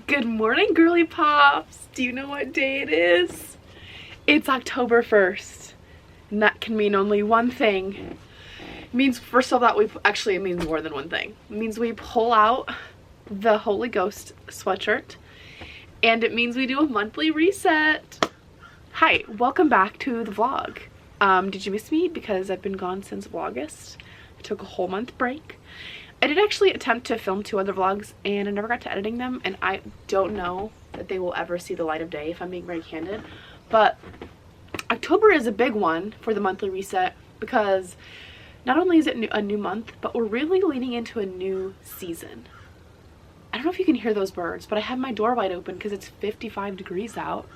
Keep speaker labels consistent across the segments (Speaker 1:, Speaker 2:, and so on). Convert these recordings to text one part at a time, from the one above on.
Speaker 1: Good morning, girly pops. Do you know what day it is? It's October 1st. And that can mean only one thing. It means, first of all, it means more than one thing. It means we pull out the Holy Ghost sweatshirt. And it means we do a monthly reset. Hi, welcome back to the vlog. Did you miss me? Because I've been gone since August. I took a whole month break. I did actually attempt to film 2 other vlogs and I never got to editing them, and I don't know that they will ever see the light of day, if I'm being very candid. But October is a big one for the monthly reset because not only is it a new month, but we're really leaning into a new season. I don't know if you can hear those birds, but I have my door wide open because it's 55 degrees out.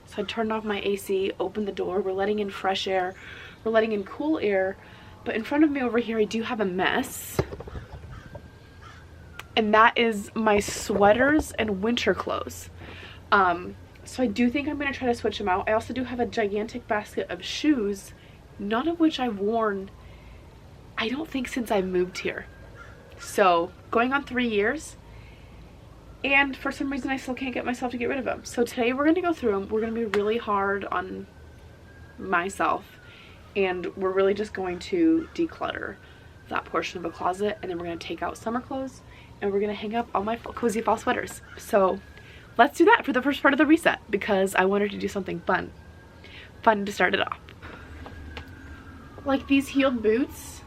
Speaker 1: So I turned off my AC, opened the door, we're letting in fresh air, we're letting in cool air. But in front of me over here, I do have a mess. And that is my sweaters and winter clothes. So I do think I'm going to try to switch them out. I also do have a gigantic basket of shoes, none of which I've worn, I don't think, since I moved here. So going on 3 years, and for some reason I still can't get myself to get rid of them. So today we're going to go through them. We're going to be really hard on myself, and we're really just going to declutter that portion of the closet, and then we're going to take out summer clothes and we're gonna hang up all my cozy fall sweaters. So let's do that for the first part of the reset because I wanted to do something fun to start it off. Like these heeled boots,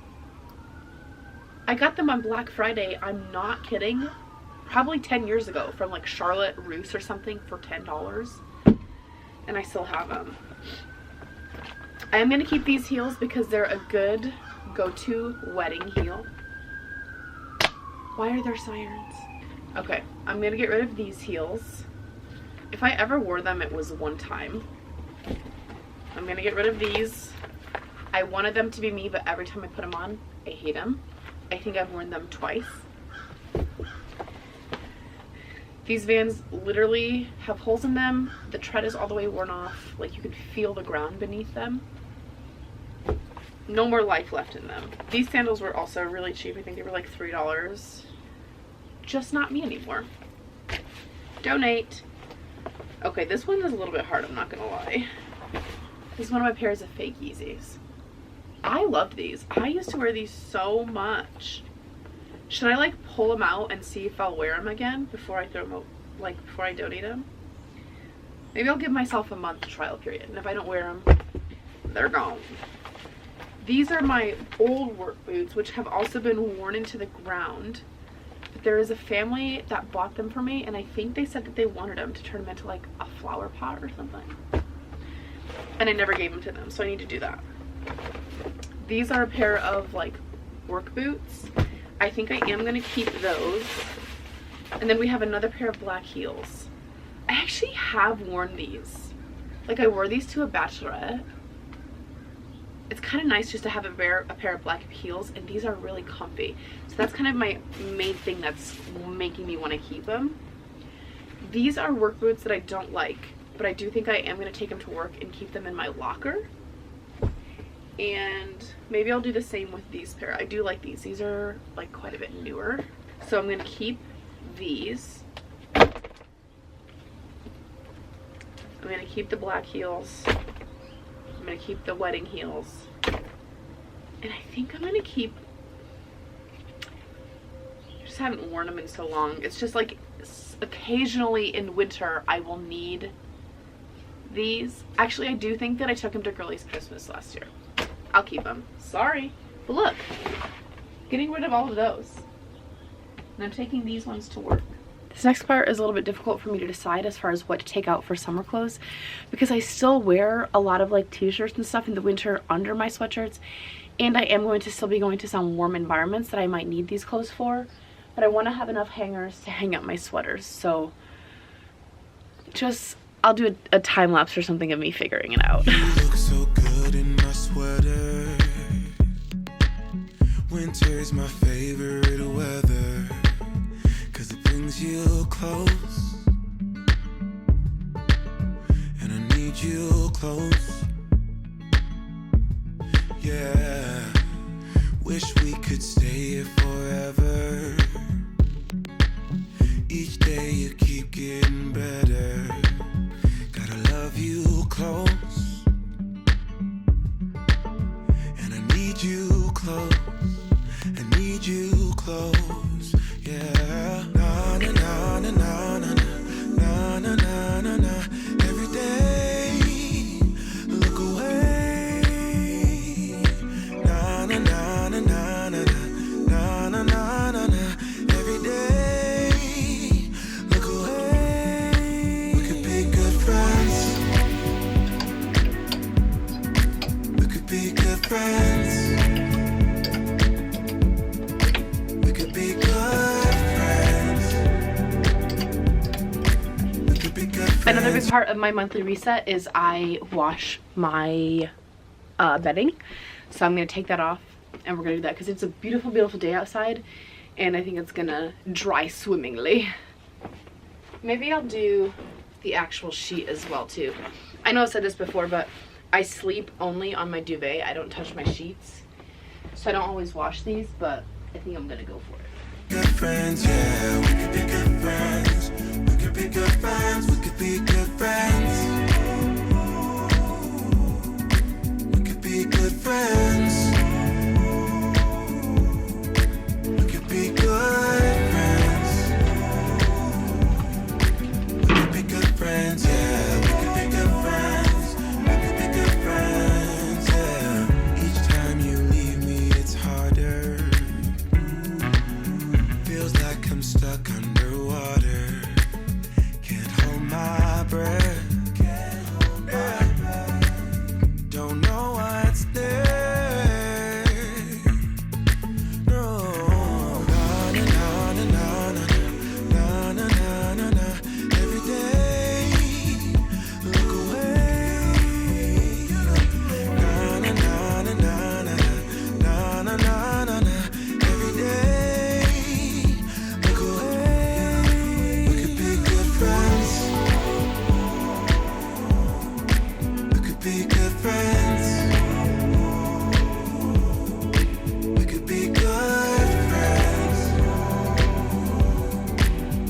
Speaker 1: I got them on Black Friday, I'm not kidding, probably 10 years ago from like Charlotte Russe or something for $10, and I still have them. I am gonna keep these heels because they're a good go-to wedding heel. Why are there sirens? Okay, I'm gonna get rid of these heels. If I ever wore them, it was one time. I'm gonna get rid of these. I wanted them to be me, but every time I put them on, I hate them. I think I've worn them twice. These Vans literally have holes in them. The tread is all the way worn off. Like you could feel the ground beneath them. No more life left in them. These sandals were also really cheap. I think they were like $3. Just not me anymore. Donate. Okay, this one is a little bit hard, I'm not gonna lie. This is one of my pairs of fake Yeezys. I loved these. I used to wear these so much. Should I like pull them out and see if I'll wear them again before I throw them out, like before I donate them? Maybe I'll give myself a month trial period, and if I don't wear them, they're gone. These are my old work boots, which have also been worn into the ground. But there is a family that bought them for me, and I think they said that they wanted them to turn them into like a flower pot or something. And I never gave them to them, so I need to do that. These are a pair of like work boots. I think I am gonna keep those. And then we have another pair of black heels. I actually have worn these. Like I wore these to a bachelorette. It's kind of nice just to have a pair of black heels, and these are really comfy. So that's kind of my main thing that's making me want to keep them. These are work boots that I don't like, but I do think I am going to take them to work and keep them in my locker. And maybe I'll do the same with these pair. I do like these. These are like quite a bit newer. So I'm going to keep these. I'm going to keep the black heels. I'm going to keep the wedding heels, and I think I'm going to keep, I just haven't worn them in so long. It's just like occasionally in winter I will need these. Actually, I do think that I took them to Girly's Christmas last year. I'll keep them. Sorry. But look, getting rid of all of those. And I'm taking these ones to work. This next part is a little bit difficult for me to decide as far as what to take out for summer clothes because I still wear a lot of like t-shirts and stuff in the winter under my sweatshirts, and I am going to still be going to some warm environments that I might need these clothes for, but I want to have enough hangers to hang up my sweaters. So I'll do a time lapse or something of me figuring it out.
Speaker 2: You look so good in my sweater. Winter's my favorite weather. Brings you close, and I need you close. Yeah, wish we could stay here forever. Each day you keep getting better. Gotta love you close, and I need you close. I need you close, yeah. Na na na na na na na na na na na. Every day, look away. Na na na na na na na na na na na. Every day, look away. We could be good friends. We could be good friends.
Speaker 3: Another big part of my monthly reset is I wash my bedding. So I'm going to take that off and we're going to do that because it's a beautiful, beautiful day outside and I think it's going to dry swimmingly. Maybe I'll do the actual sheet as well too. I know I've said this before, but I sleep only on my duvet. I don't touch my sheets. So I don't always wash these, but I think I'm going to go for it.
Speaker 2: Good friends, yeah, we could be good friends. We could be good friends, we could be good friends. We could be good friends. We could be good friends. We could be good friends, yeah, we could be good friends. We could be good friends, yeah. Each time you leave me, it's harder. Feels like I'm stuck underwater. Can't hold my breath. Don't know what's there. No. Na na na na na na na na na na. Every day, look away. Na na na na na na na na na na. Every day. Be good friends. We could be good friends.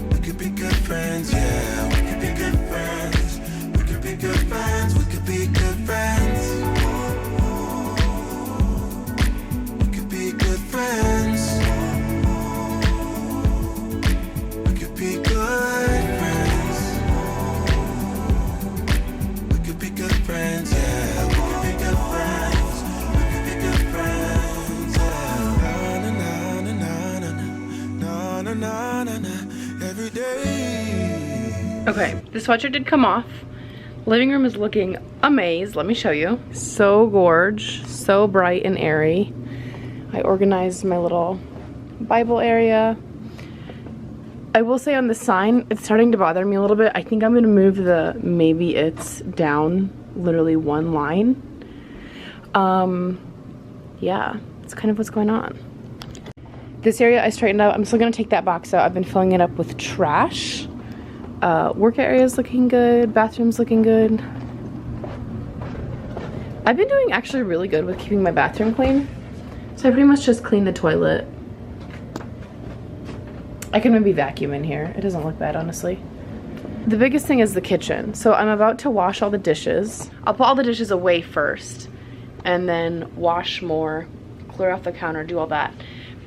Speaker 2: We could be good friends, yeah. We could be good friends. We could be good friends. We could be good friends. We could be good friends. We could be good friends. We could be good friends, yeah. We could be good friends. We could be good friends, yeah. Na na na na na na na na na na. Every day.
Speaker 3: Okay, the sweatshirt did come off. Living room is looking amazing. Let me show you. So gorge, so bright and airy. I organized my little Bible area. I will say on the sign, it's starting to bother me a little bit. I think I'm gonna move the maybe it's down literally one line. Yeah, it's kind of what's going on. This area I straightened out. I'm still gonna take that box out. I've been filling it up with trash. Work area is looking good. Bathroom's looking good. I've been doing actually really good with keeping my bathroom clean. So I pretty much just clean the toilet. I can maybe vacuum in here. It doesn't look bad, honestly. The biggest thing is the kitchen. So I'm about to wash all the dishes. I'll put all the dishes away first and then wash more, clear off the counter, do all that.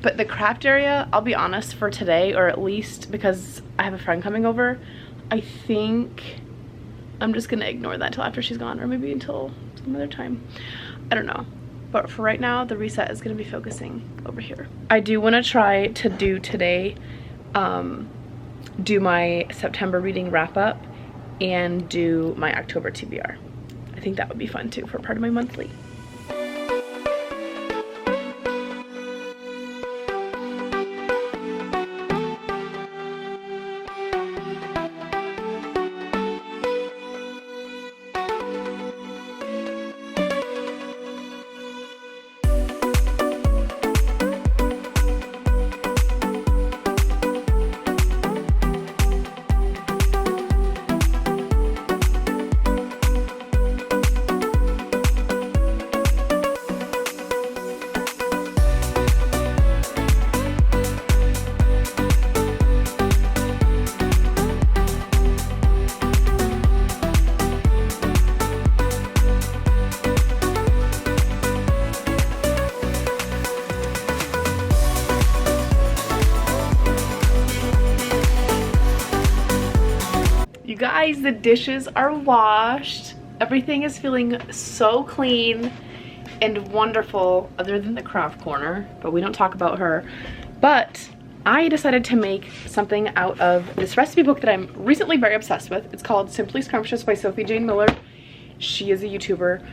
Speaker 3: But the craft area, I'll be honest, for today, or at least because I have a friend coming over, I think I'm just gonna ignore that till after she's gone, or maybe until some other time. I don't know. But for right now, the reset is gonna be focusing over here. I do wanna try to do today, do my September reading wrap up and do my October TBR. I think that would be fun too for part of my monthly. Guys, the dishes are washed. Everything is feeling so clean and wonderful, other than the craft corner, but we don't talk about her. But I decided to make something out of this recipe book that I'm recently very obsessed with. It's called Simply Scrumptious by Sophie Jane Miller. She is a YouTuber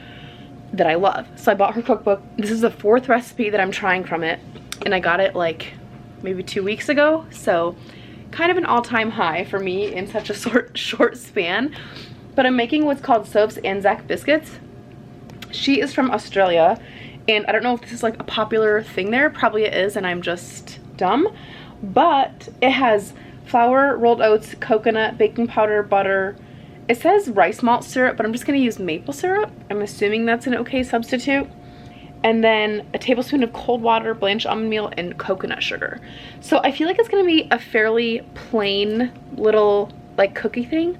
Speaker 3: that I love. So I bought her cookbook. This is the 4th recipe that I'm trying from it, and I got it like maybe 2 weeks ago. So kind of an all-time high for me in such a short span. But I'm making what's called Soph's Anzac biscuits. She is from Australia, and I don't know if this is like a popular thing there. Probably it is, and I'm just dumb. But it has flour, rolled oats, coconut, baking powder, butter. It says rice malt syrup, but I'm just gonna use maple syrup. I'm assuming that's an okay substitute. And then a tablespoon of cold water, blanched almond meal, and coconut sugar. So I feel like it's gonna be a fairly plain little like cookie thing,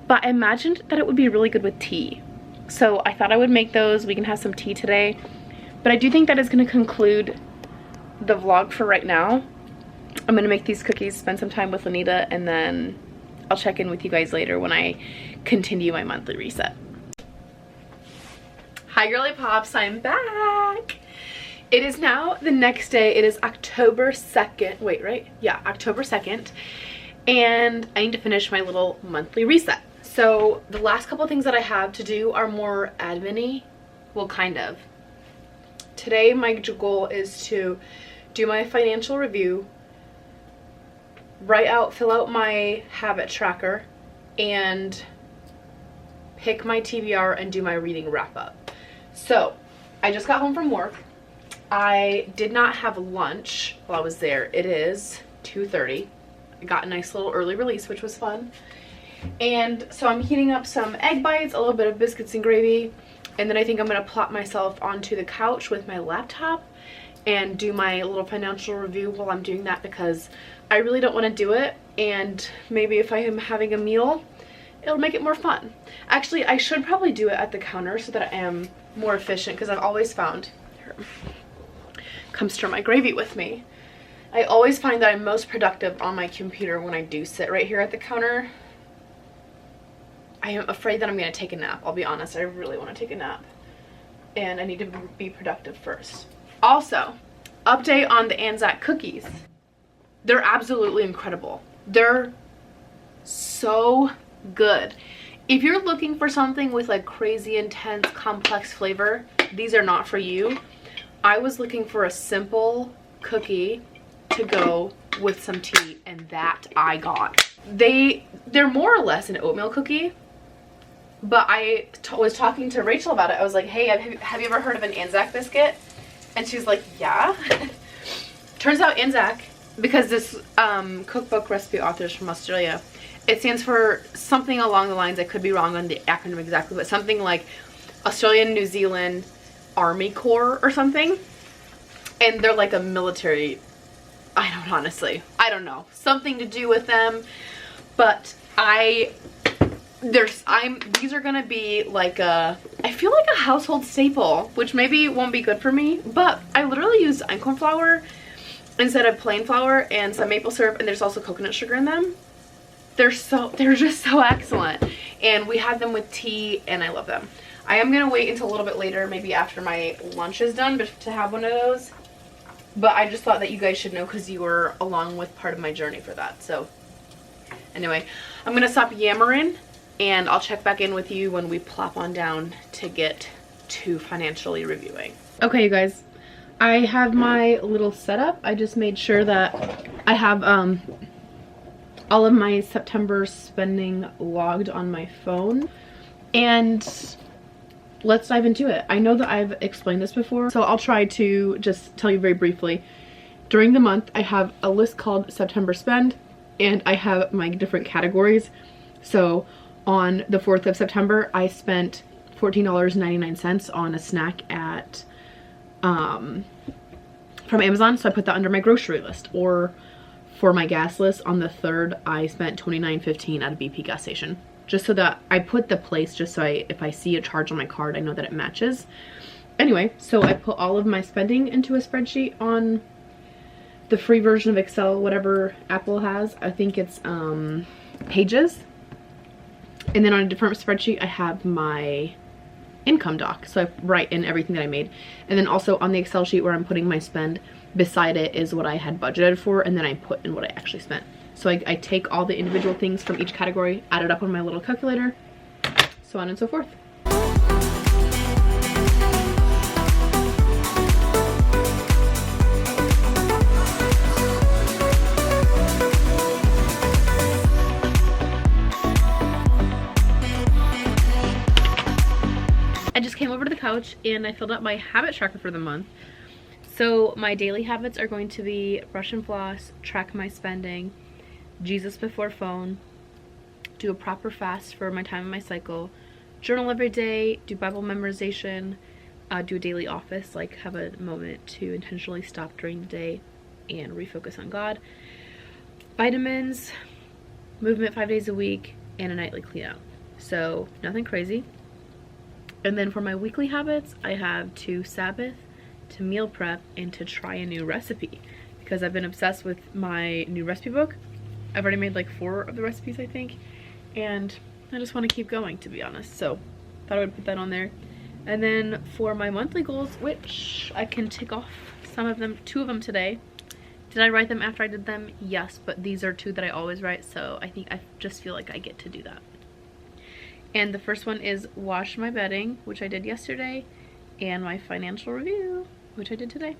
Speaker 3: but I imagined that it would be really good with tea. So I thought I would make those. We can have some tea today. But I do think that is gonna conclude the vlog for right now. I'm gonna make these cookies, spend some time with Lanita, and then I'll check in with you guys later when I continue my monthly reset. Hi girly pops, I'm back. It is now the next day. It is October 2nd. Wait, right? Yeah, October 2nd. And I need to finish my little monthly reset. So the last couple things that I have to do are more admin-y. Well, kind of. Today my goal is to do my financial review, fill out my habit tracker, and pick my TBR and do my reading wrap up. So I just got home from work. I did not have lunch while I was there. It is 2:30. I got a nice little early release, which was fun. And so I'm heating up some egg bites, a little bit of biscuits and gravy, and then I think I'm gonna plop myself onto the couch with my laptop and do my little financial review while I'm doing that, because I really don't want to do it, and maybe if I am having a meal, it'll make it more fun. Actually, I should probably do it at the counter so that I am more efficient, because I've always found, here, come stir my gravy with me. I always find that I'm most productive on my computer when I do sit right here at the counter. I am afraid that I'm going to take a nap. I'll be honest, I really want to take a nap, and I need to be productive first. Also, update on the Anzac cookies. They're absolutely incredible. They're so good. If you're looking for something with like crazy intense complex flavor, these are not for you. I was looking for a simple cookie to go with some tea, and that I got. They're more or less an oatmeal cookie, but I was talking to Rachel about it. I was like, hey, have you ever heard of an Anzac biscuit? And she's like, yeah. Turns out Anzac, because this cookbook recipe author is from Australia, it stands for something along the lines, I could be wrong on the acronym exactly, but something like Australian New Zealand Army Corps or something. And they're like a military, I don't know, something to do with them. But these are gonna be like I feel like a household staple, which maybe won't be good for me, but I literally use einkorn flour instead of plain flour and some maple syrup, and there's also coconut sugar in them. They're just so excellent, and we have them with tea, and I love them. I am gonna wait until a little bit later, maybe after my lunch is done, but to have one of those. But I just thought that you guys should know, because you were along with part of my journey for that. So anyway, I'm gonna stop yammering, and I'll check back in with you when we plop on down to get to financially reviewing. Okay, you guys, I have my little setup. I just made sure that I have all of my September spending logged on my phone, and let's dive into it. I know that I've explained this before, so I'll try to just tell you very briefly. During the month, I have a list called September Spend, and I have my different categories. So on the 4th of September, I spent $14.99 on a snack at from Amazon, so I put that under my grocery list. Or for my gas list, on the 3rd, I spent $29.15 at a BP gas station. Just so that I put the place, just so if I see a charge on my card, I know that it matches. Anyway, so I put all of my spending into a spreadsheet on the free version of Excel, whatever Apple has. I think it's Pages. And then on a different spreadsheet, I have my income doc. So I write in everything that I made. And then also on the Excel sheet where I'm putting my spend, beside it is what I had budgeted for, and then I put in what I actually spent. So I take all the individual things from each category, add it up on my little calculator, so on and so forth. I just came over to the couch and I filled out my habit tracker for the month. So my daily habits are going to be brush and floss, track my spending, Jesus before phone, do a proper fast for my time and my cycle, journal every day, do Bible memorization, do a daily office, like have a moment to intentionally stop during the day and refocus on God, vitamins, movement 5 days a week, and a nightly clean out. So nothing crazy. And then for my weekly habits, I have to Sabbath, to meal prep, and to try a new recipe, because I've been obsessed with my new recipe book. I've already made like 4 of the recipes, I think, and I just want to keep going, to be honest. So thought I would put that on there. And then for my monthly goals, which I can tick off some of them, 2 of them today. Did I write them after I did them? Yes, but these are 2 that I always write, so I think I just feel like I get to do that. And the first one is wash my bedding, which I did yesterday, and my financial review, which I did today.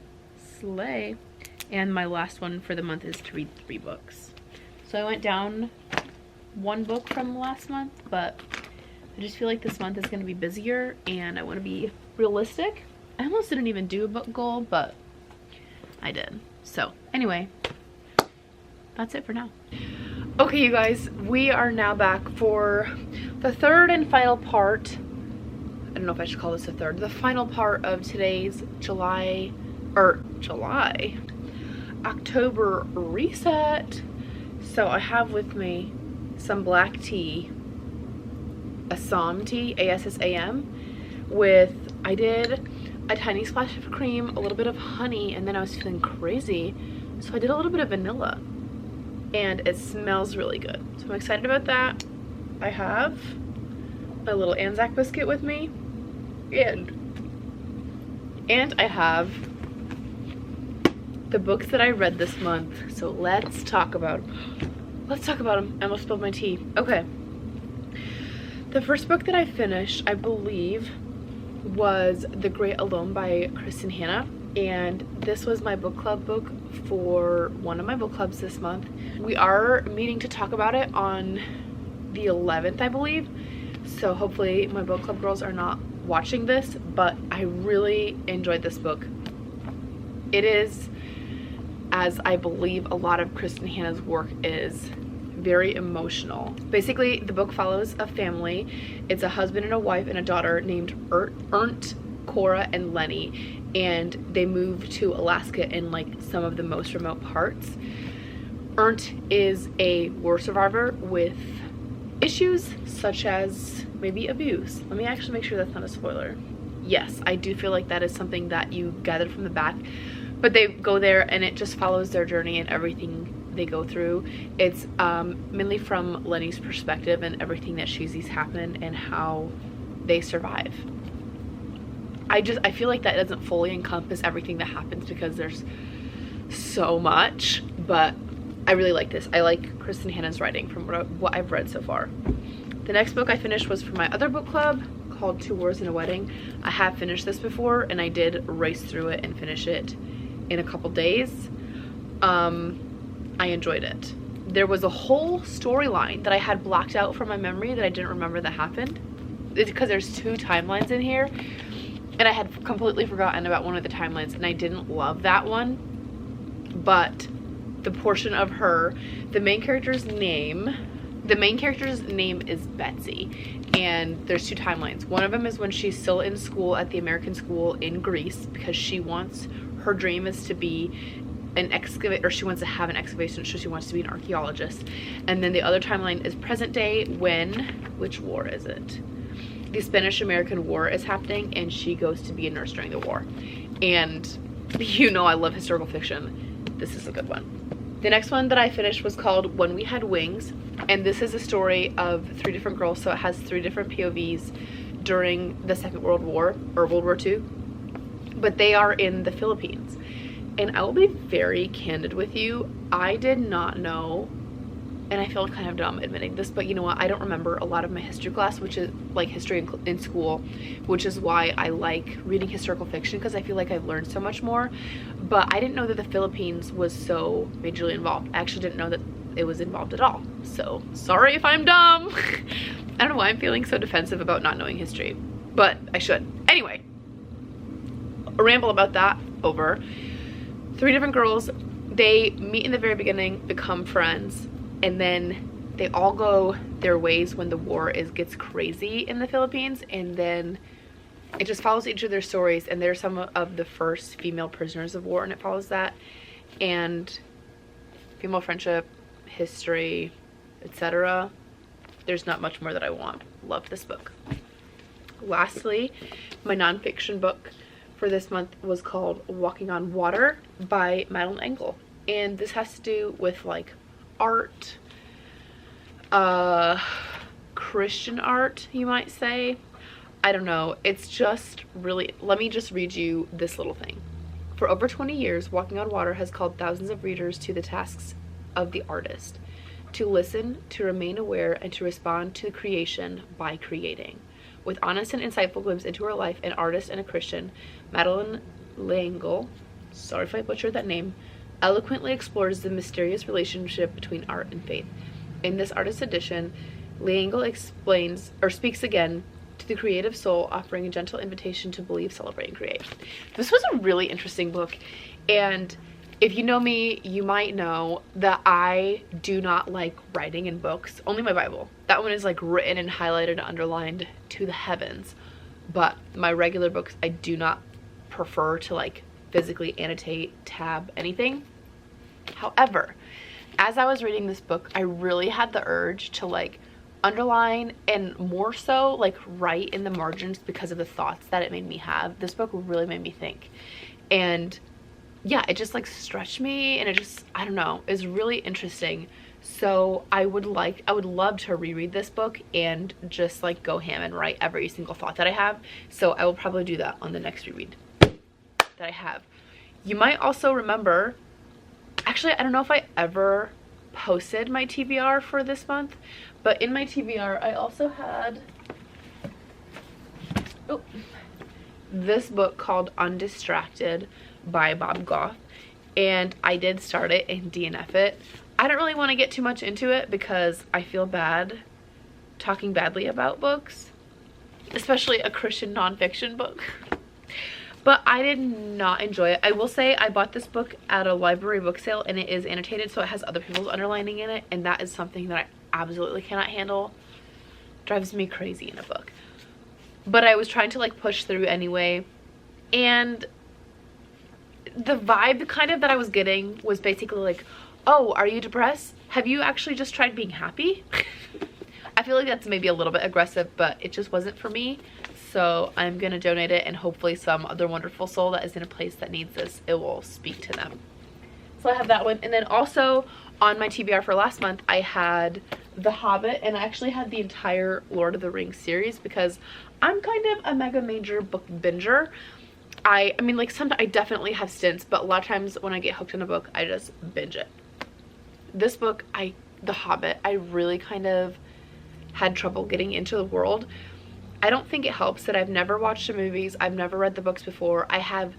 Speaker 3: Slay. And my last one for the month is to read 3 books. So I went down 1 book from last month, but I just feel like this month is going to be busier and I want to be realistic. I almost didn't even do a book goal, but I did. So anyway, that's it for now. Okay, you guys, we are now back for the 3rd and final part. I don't know if I should call this the 3rd. The final part of today's October reset. So I have with me some black tea, Assam tea, ASSAM, with, I did a tiny splash of cream, a little bit of honey, and then I was feeling crazy, so I did a little bit of vanilla. And it smells really good. So I'm excited about that. I have a little Anzac biscuit with me. And I have the books that I read this month. So let's talk about them. Let's talk about them. I almost spilled my tea. Okay. The first book that I finished, I believe, was The Great Alone by Kristen Hanna. And this was my book club book for one of my book clubs this month. We are meeting to talk about it on the 11th, I believe. So hopefully my book club girls are not watching this, but I really enjoyed this book. It is, as I believe a lot of Kristen Hanna's work is, very emotional. Basically, the book follows a family. It's a husband and a wife and a daughter named Ernst, Cora, and Lenny, and they moved to Alaska in like some of the most remote parts. Ernst is a war survivor with issues such as maybe abuse. Let me actually make sure that's not a spoiler. Yes, I do feel like that is something that you gathered from the back, but they go there and it just follows their journey and everything they go through. It's mainly from Lenny's perspective and everything that she sees happen and how they survive. I feel like that doesn't fully encompass everything that happens because there's so much, but I really like this. I like Kristen Hanna's writing from what I've read so far. The next book I finished was for my other book club called 2 Wars and a Wedding. I have finished this before and I did race through it and finish it in a couple days. I enjoyed it. There was a whole storyline that I had blocked out from my memory that I didn't remember that happened. It's because there's 2 timelines in here and I had completely forgotten about one of the timelines and I didn't love that one. But the portion of her, the main character's name is Betsy, and there's 2 timelines. One of them is when she's still in school at the American school in Greece because her dream is to be an excavator, or she wants to have an excavation, so she wants to be an archaeologist. And then the other timeline is present day which war is it? The Spanish-American War is happening and she goes to be a nurse during the war. And you know I love historical fiction. This is a good one. The next one that I finished was called When We Had Wings, and this is a story of 3 different girls, so it has 3 different POVs during the Second World War, or World War II, but they are in the Philippines. And I will be very candid with you, I did not know, and I feel kind of dumb admitting this, but you know what, I don't remember a lot of my history class, which is like history in school, which is why I like reading historical fiction, because I feel like I've learned so much more. But I didn't know that the Philippines was so majorly involved. I actually didn't know that it was involved at all. So sorry if I'm dumb. I don't know why I'm feeling so defensive about not knowing history, but I should. Anyway, a ramble about that over. 3 different girls, they meet in the very beginning, become friends, and then they all go their ways when the war gets crazy in the Philippines, and then it just follows each of their stories, and they're some of the first female prisoners of war, and it follows that, and female friendship, history, etc. There's not much more that I want. Love this book. Lastly, my nonfiction book for this month was called Walking on Water by Madeleine L'Engle, and this has to do with like art, Christian art, you might say. I don't know, it's just really, let me just read you this little thing. For over 20 years, Walking on Water has called thousands of readers to the tasks of the artist, to listen, to remain aware, and to respond to creation by creating. With honest and insightful glimpse into her life, an artist and a Christian, Madeleine L'Engle, sorry if I butchered that name, eloquently explores the mysterious relationship between art and faith. In this artist edition, L'Engle explains, or speaks again, to the creative soul, offering a gentle invitation to believe, celebrate, and create. This was a really interesting book, and if you know me, you might know that I do not like writing in books. Only my Bible. That one is like written and highlighted and underlined to the heavens. But my regular books, I do not prefer to like physically annotate, tab, anything. However, as I was reading this book, I really had the urge to like underline and more so like write in the margins because of the thoughts that it made me have. This book really made me think. And yeah, it just like stretched me, and it just, I don't know, is really interesting. So I would love to reread this book and just like go ham and write every single thought that I have. So I will probably do that on the next reread that I have. You might also remember, actually, I don't know if I ever posted my TBR for this month, but in my TBR I also had this book called Undistracted by Bob Goff, and I did start it and DNF it. I don't really want to get too much into it because I feel bad talking badly about books, especially a Christian nonfiction book. But I did not enjoy it. I will say I bought this book at a library book sale, and it is annotated, so it has other people's underlining in it, and that is something that I absolutely cannot handle. Drives me crazy in a book. But I was trying to like push through anyway, and the vibe kind of that I was getting was basically like, oh, are you depressed? Have you actually just tried being happy? I feel like that's maybe a little bit aggressive, but it just wasn't for me. So I'm gonna donate it, and hopefully some other wonderful soul that is in a place that needs this, it will speak to them. So I have that one. And then also on my TBR for last month, I had The Hobbit, and I actually had the entire Lord of the Rings series because I'm kind of a mega major book binger. I mean, like, sometimes I definitely have stints, but a lot of times when I get hooked on a book, I just binge it. This book, The Hobbit, I really kind of had trouble getting into the world. I don't think it helps that I've never watched the movies, I've never read the books before. I have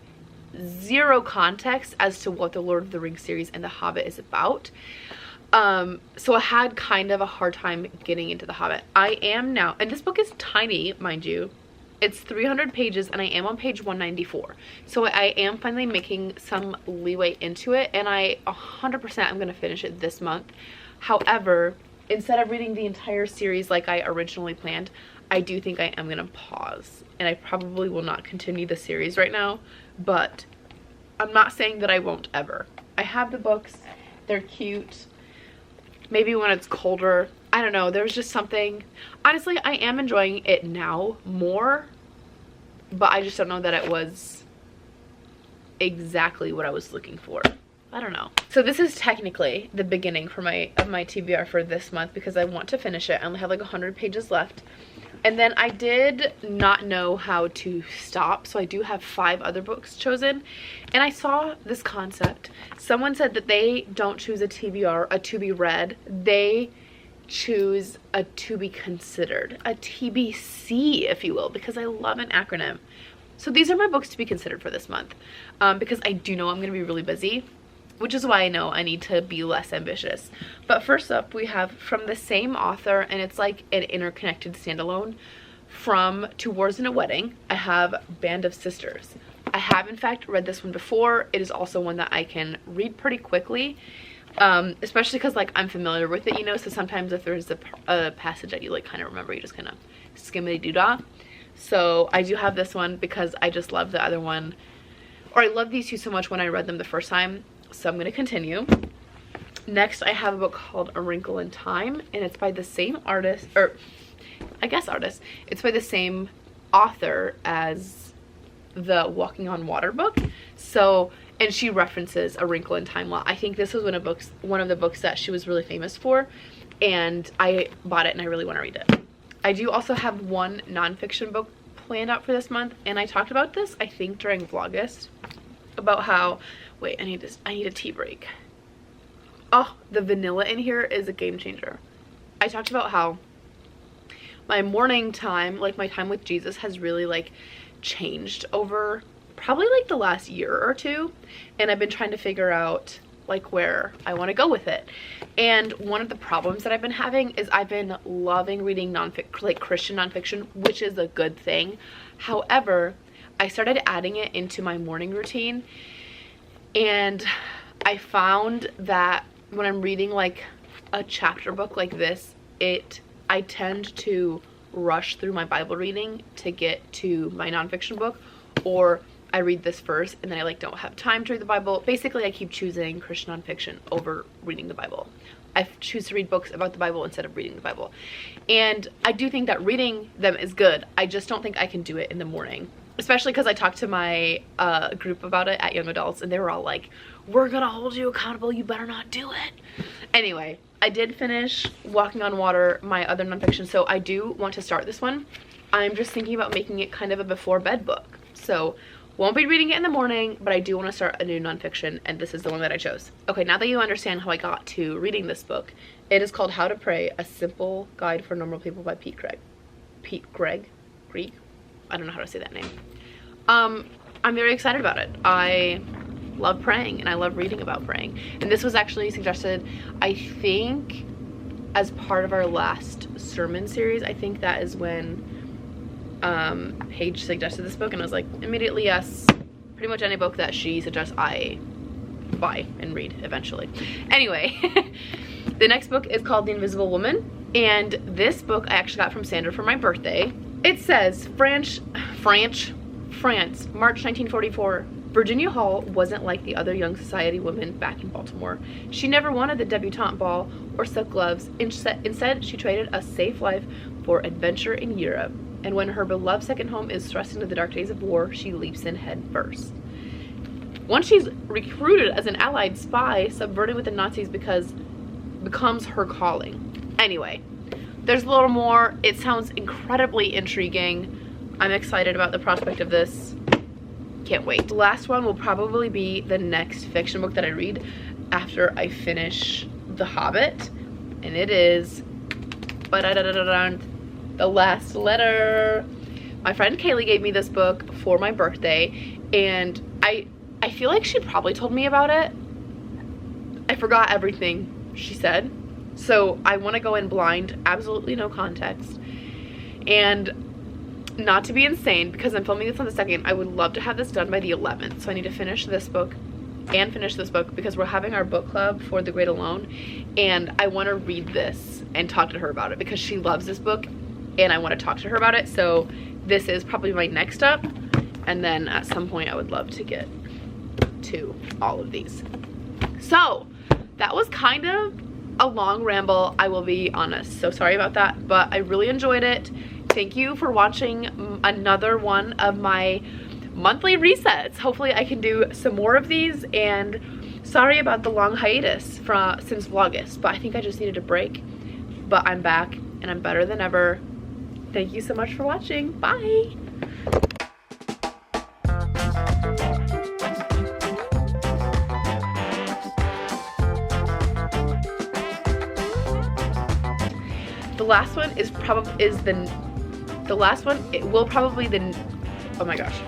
Speaker 3: zero context as to what the Lord of the Rings series and The Hobbit is about. So I had kind of a hard time getting into The Hobbit. I am now, and this book is tiny, mind you. It's 300 pages, and I am on page 194. So I am finally making some leeway into it, and I 100% am going to finish it this month. However, instead of reading the entire series like I originally planned, I do think I am going to pause, and I probably will not continue the series right now, but I'm not saying that I won't ever. I have the books, they're cute. Maybe when it's colder, I don't know, there's just something. Honestly, I am enjoying it now more, but I just don't know that it was exactly what I was looking for. I don't know. So this is technically the beginning for my TBR for this month because I want to finish it. I only have like 100 pages left. And then I did not know how to stop, so I do have 5 other books chosen. And I saw this concept. Someone said that they don't choose a TBR, a to be read. They choose a to be considered, a TBC, if you will, because I love an acronym. So these are my books to be considered for this month, because I do know I'm going to be really busy, which is why I know I need to be less ambitious. But first up, we have from the same author, and it's like an interconnected standalone, from To Wars and a Wedding, I have Band of Sisters. I have in fact read this one before. It is also one that I can read pretty quickly, especially because like I'm familiar with it, you know, so sometimes if there's a passage that you like kind of remember, you just kind of skimmity-doo-dah. So I do have this one because I just love the other one, or I love these two so much when I read them the first time. So I'm going to continue. Next, I have a book called A Wrinkle in Time, and it's by the same artist, or I guess artist. It's by the same author as the Walking on Water book. So, and she references A Wrinkle in Time a lot. I think this was one of the books that she was really famous for, and I bought it and I really want to read it. I do also have one nonfiction book planned out for this month, and I talked about this, I think, during Vlogust, about how, wait, I need a tea break. Oh, the vanilla in here is a game changer. I talked about how my morning time, like my time with Jesus, has really like changed over probably like the last year or two, and I've been trying to figure out like where I want to go with it. And one of the problems that I've been having is I've been loving reading like Christian nonfiction, which is a good thing. However, I started adding it into my morning routine, and I found that when I'm reading like a chapter book like this, I tend to rush through my Bible reading to get to my nonfiction book, or I read this first and then I like don't have time to read the Bible. Basically, I keep choosing Christian nonfiction over reading the Bible. I choose to read books about the Bible instead of reading the Bible. And I do think that reading them is good. I just don't think I can do it in the morning. Especially because I talked to my group about it at Young Adults, and they were all like, we're gonna hold you accountable, you better not do it. Anyway, I did finish Walking on Water, my other nonfiction, so I do want to start this one. I'm just thinking about making it kind of a before bed book. So won't be reading it in the morning, but I do want to start a new nonfiction, and this is the one that I chose. Okay, now that you understand how I got to reading this book, it is called How to Pray, A Simple Guide for Normal People by Pete Greig? I don't know how to say that name. I'm very excited about it. I love praying and I love reading about praying. And this was actually suggested, I think, as part of our last sermon series. I think that is when Paige suggested this book, and I was like, immediately yes. Pretty much any book that she suggests I buy and read eventually. Anyway, the next book is called The Invisible Woman, and this book I actually got from Sandra for my birthday. It says, France, March 1944. Virginia Hall wasn't like the other young society women back in Baltimore. She never wanted the debutante ball or silk gloves. Instead, she traded a safe life for adventure in Europe. And when her beloved second home is thrust into the dark days of war, she leaps in head first. Once she's recruited as an Allied spy, subverting with the Nazis becomes her calling. Anyway, there's a little more. It sounds incredibly intriguing. I'm excited about the prospect of this. Can't wait. The last one will probably be the next fiction book that I read after I finish The Hobbit, and it is The Last Letter. My friend Kaylee gave me this book for my birthday, and I feel like she probably told me about it. I forgot everything she said, so I want to go in blind, absolutely no context. And not to be insane, because I'm filming this on the 2nd, I would love to have this done by the 11th. So I need to finish this book and finish this book, because we're having our book club for The Great Alone, and I want to read this and talk to her about it because she loves this book and I want to talk to her about it. So this is probably my next up, and then at some point I would love to get to all of these. So that was kind of a long ramble, I will be honest, so sorry about that, but I really enjoyed it. Thank you for watching another one of my monthly resets. Hopefully I can do some more of these, and Sorry about the long hiatus since Vlogmas, but I think I just needed a break. But I'm back and I'm better than ever. Thank you so much for watching. Bye. The last one is probably the last one. It will probably oh my gosh.